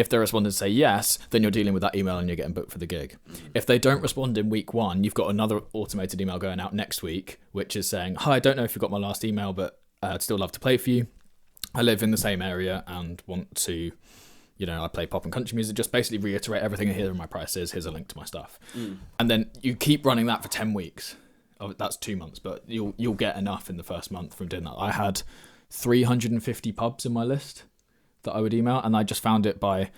If they respond and say yes, then you're dealing with that email and you're getting booked for the gig. If they don't respond in week 1, you've got another automated email going out next week, which is saying, hi, I don't know if you got my last email, but I'd still love to play for you. I live in the same area and want to, I play pop and country music. Just basically reiterate everything here in my prices. Here's a link to my stuff. And then you keep running that for 10 weeks. Oh, that's 2 months, but you'll get enough in the first month from doing that. I had 350 pubs in my list that I would email, and I just found it by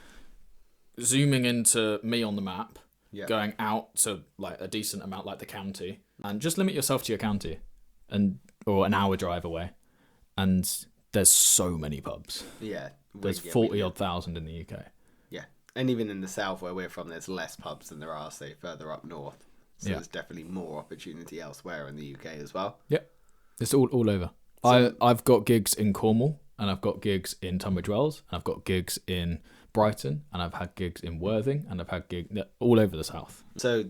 zooming into me on the map, going out to like a decent amount, like the county, and just limit yourself to your county, or an hour drive away, and there's so many pubs. Yeah, there's 40-odd thousand in the UK. Yeah, and even in the south where we're from, there's less pubs than there are, say, further up north. So there's definitely more opportunity elsewhere in the UK as well. Yeah, it's all over. So, I've got gigs in Cornwall, and I've got gigs in Tunbridge Wells, and I've got gigs in Brighton, and I've had gigs in Worthing, and I've had gigs all over the south. So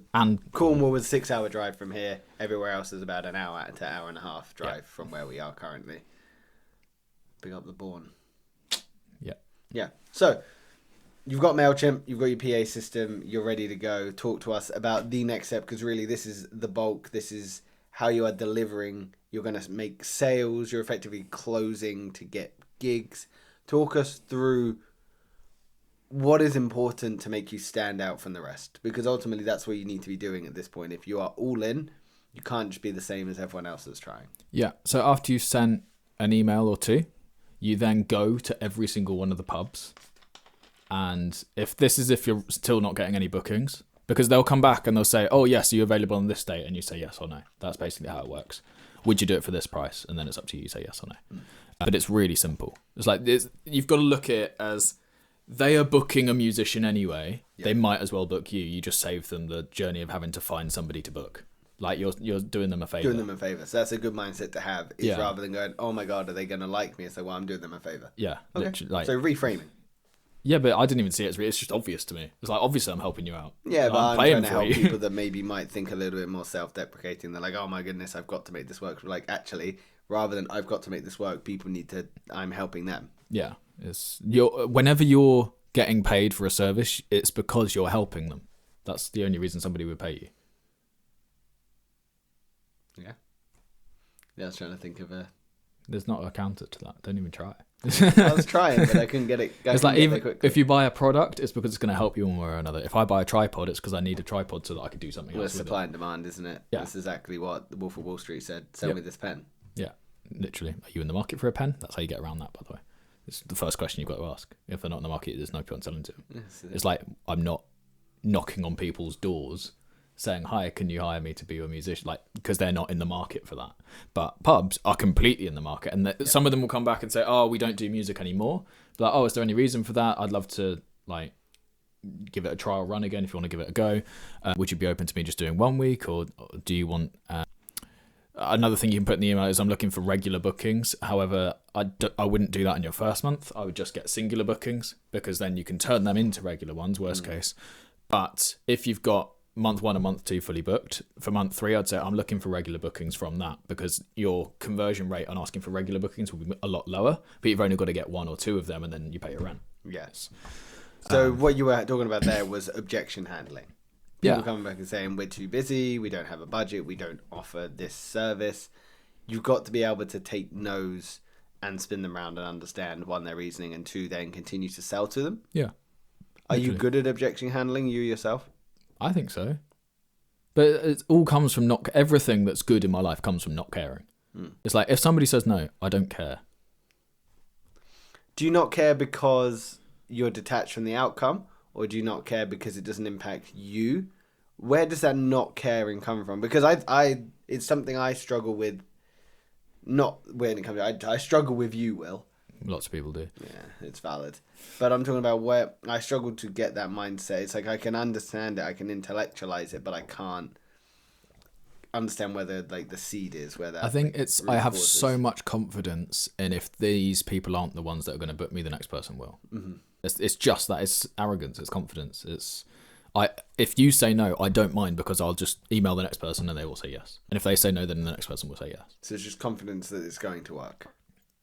Cornwall was a 6-hour drive from here. Everywhere else is about an hour to hour and a half drive from where we are currently. Pick up the Bourne. Yeah. Yeah. So you've got MailChimp, you've got your PA system, you're ready to go. Talk to us about the next step, because really this is the bulk. This is how you are delivering. You're going to make sales. You're effectively closing to get gigs. Talk us through what is important to make you stand out from the rest, because ultimately that's what you need to be doing at this point. If you are all in, you can't just be the same as everyone else that's trying. Yeah. So after you've sent an email or two, you then go to every single one of the pubs. And if you're still not getting any bookings, because they'll come back and they'll say, oh, yes, are you available on this date? And you say yes or no. That's basically how it works. Would you do it for this price? And then it's up to you. You say yes or no. But it's really simple. It's like you've got to look at it as they are booking a musician anyway. Yeah. They might as well book you. You just save them the journey of having to find somebody to book. Like you're doing them a favour. Doing them a favour. So that's a good mindset to have. Is rather than going, oh my God, are they going to like me? It's like, well, I'm doing them a favour. Yeah. Okay. Literally, so reframing. Yeah, but I didn't even see it as it's just obvious to me. It's like, obviously I'm helping you out. Yeah, but I'm trying to help people that maybe might think a little bit more self-deprecating. They're like, oh my goodness, I've got to make this work. But like, actually, rather than I've got to make this work, people need to, I'm helping them. Yeah. Whenever you're getting paid for a service, it's because you're helping them. That's the only reason somebody would pay you. Yeah. Yeah, I was trying to think of a... There's not a counter to that. Don't even try. I was trying, but I couldn't get it. It's like even if you buy a product, it's because it's going to help you one way or another. If I buy a tripod, it's because I need a tripod so that I could do something else. It's supply and demand, isn't it? Yeah. That's exactly what the Wolf of Wall Street said. Sell me this pen. Yeah, literally. Are you in the market for a pen? That's how you get around that, by the way. It's the first question you've got to ask. If they're not in the market, there's no point selling to them. Yes, it's like I'm not knocking on people's doors saying, hi, can you hire me to be your musician? Like, because they're not in the market for that. But pubs are completely in the market. And some of them will come back and say, oh, we don't do music anymore. But like, oh, is there any reason for that? I'd love to, like, give it a trial run again if you want to give it a go. Would you be open to me just doing 1 week? Or do you want... Another thing you can put in the email is I'm looking for regular bookings. However, I wouldn't do that in your first month. I would just get singular bookings, because then you can turn them into regular ones, worst case. But if you've got month 1 and month 2 fully booked, for month 3 I'd say I'm looking for regular bookings from that, because your conversion rate on asking for regular bookings will be a lot lower, but you've only got to get 1 or 2 of them and then you pay your rent. Yes. So what you were talking about there was objection handling. People coming back and saying, we're too busy, we don't have a budget, we don't offer this service. You've got to be able to take no's and spin them around and understand, 1, their reasoning, and 2, then continue to sell to them. Yeah. Are you good at objection handling, you yourself? I think so. But it all comes from everything that's good in my life comes from not caring. It's like, if somebody says no, I don't care. Do you not care because you're detached from the outcome? Or do you not care because it doesn't impact you? Where does that not caring come from? Because it's something I struggle with. Not when it comes to, I struggle with you, Will. Lots of people do. Yeah, it's valid. But I'm talking about where I struggle to get that mindset. It's like I can understand it, I can intellectualize it, but I can't understand where the seed is. Where that I think I have so much confidence in, if these people aren't the ones that are going to book me, the next person will. Mm-hmm. It's just that. It's arrogance. It's confidence. If you say no, I don't mind, because I'll just email the next person and they will say yes. And if they say no, then the next person will say yes. So it's just confidence that it's going to work.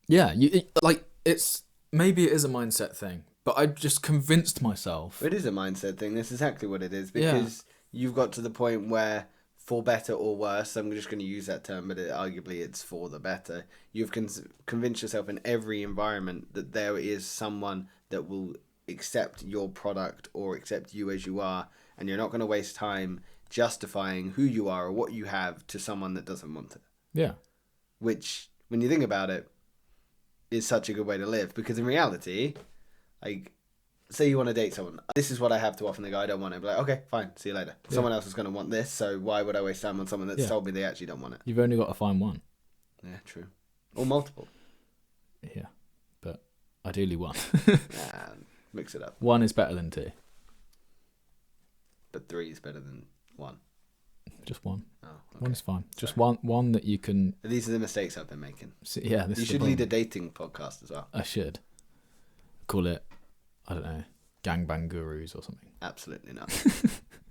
Yeah, maybe it is a mindset thing, But I just convinced myself. It is a mindset thing. That's exactly what it is. Because you've got to the point where, for better or worse, I'm just going to use that term, but arguably it's for the better. You've convinced yourself in every environment that there is someone that will accept your product or accept you as you are, and you're not going to waste time justifying who you are or what you have to someone that doesn't want it. Yeah. Which, when you think about it, is such a good way to live. Because in reality, like, say you want to date someone. This is what I have to offer. And they go, I don't want it. But like, okay, fine. See you later. Yeah. Someone else is going to want this. So why would I waste time on someone that's told me they actually don't want it? You've only got to find one. Yeah, true. Or multiple. Yeah. But ideally one. Mix it up. One is better than two. But 3 is better than 1. Just one. Oh, okay. One's fine. Just one that you can... These are the mistakes I've been making. Yeah, you should lead a dating podcast as well. I should. Call it, I don't know, Gangbang Gurus or something. Absolutely not.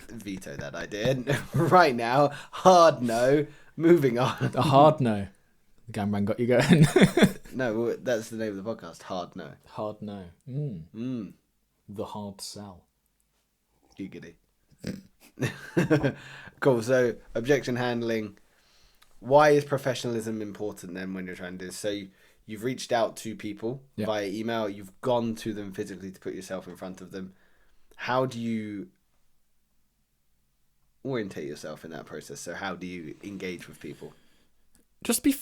Veto that idea. Right now, hard no. Moving on. A hard no. The Gangbang got you going. No, that's the name of the podcast. Hard no. Hard no. The hard sell. Giggity. Cool. So, objection handling. Why is professionalism important then when you're trying to do this? So, you've reached out to people via email. You've gone to them physically to put yourself in front of them. How do you orientate yourself in that process? So, how do you engage with people? Just be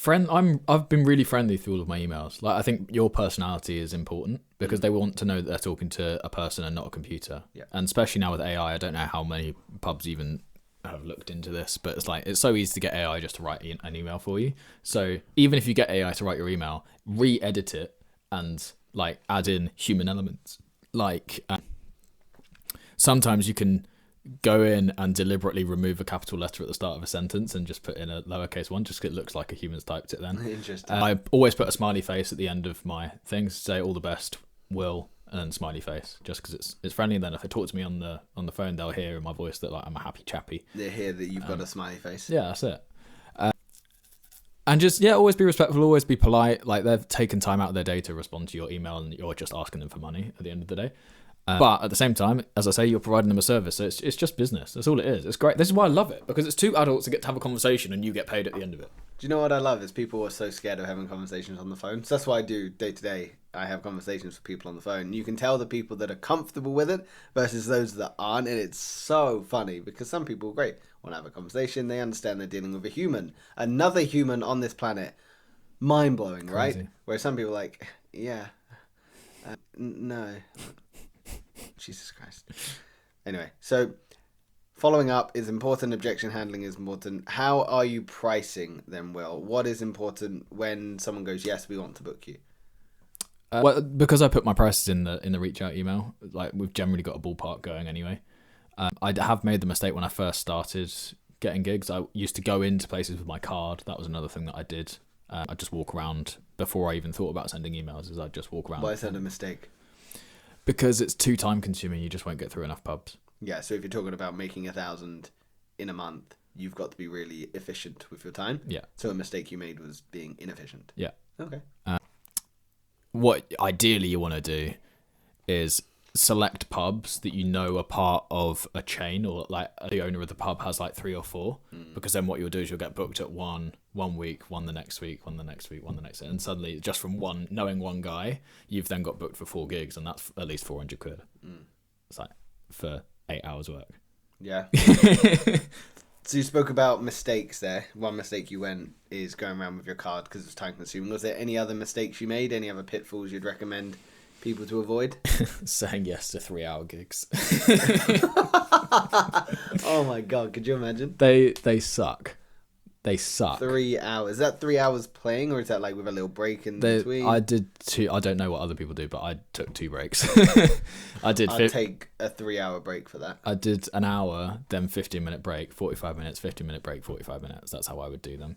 I've been really friendly through all of my emails. Like, I think your personality is important because they want to know that they're talking to a person and not a computer. Yeah. And especially now with AI, I don't know how many pubs even have looked into this, but it's like, it's so easy to get AI just to write an email for you. So even if you get AI to write your email, re-edit it and like add in human elements. Like sometimes you can go in and deliberately remove a capital letter at the start of a sentence and just put in a lowercase one just because it looks like a human's typed it then. Interesting. I always put a smiley face at the end of my things, say all the best, Will, and then smiley face, just because it's friendly. And then if they talk to me on the phone, they'll hear in my voice that like I'm a happy chappy. They hear that you've got a smiley face. Yeah, that's it. And just, always be respectful, always be polite. Like, they've taken time out of their day to respond to your email and you're just asking them for money at the end of the day. But at the same time, as I say, you're providing them a service. So it's just business. That's all it is. It's great. This is why I love it, because it's two adults that get to have a conversation and you get paid at the end of it. Do you know what I love is people are so scared of having conversations on the phone. So that's why I do day to day. I have conversations with people on the phone. You can tell the people that are comfortable with it versus those that aren't. And it's so funny because some people, great, want to have a conversation. They understand they're dealing with a human, another human on this planet. Mind blowing, right? Whereas some people are like, yeah, no. Jesus Christ. Anyway, so following up is important. Objection handling is important. How are you pricing them, Will? What is important when someone goes, yes, we want to book you? Well, because I put my prices in the reach out email, like we've generally got a ballpark going anyway. I have made the mistake when I first started getting gigs. I used to go into places with my card. That was another thing that I did. I'd just walk around before I even thought about sending emails. I'd just walk around. Why is that a mistake? Because it's too time consuming. You just won't get through enough pubs. Yeah, so if you're talking about making 1,000 in a month, you've got to be really efficient with your time. Yeah. So a mistake you made was being inefficient. Yeah. Okay. What ideally you want to do is select pubs that you know are part of a chain, or like the owner of the pub has like 3 or 4, because then what you'll do is you'll get booked at one week, one the next week, one the next week, one the next, and suddenly just from knowing one guy, you've then got booked for 4 gigs, and that's at least 400 quid. It's like for 8 hours work. Yeah. So you spoke about mistakes there. One mistake you went is going around with your card because it's time consuming. Was there any other mistakes you made? Any other pitfalls you'd recommend people to avoid? Saying yes to 3-hour gigs. Oh my God, could you imagine? They suck. They suck. 3 hours. Is that 3 hours playing, or is that like with a little break in between? I did 2. I don't know what other people do, but I took 2 breaks. I'd take a 3-hour break for that. I did an hour, then 15-minute break, 45 minutes, 15-minute break, 45 minutes. That's how I would do them.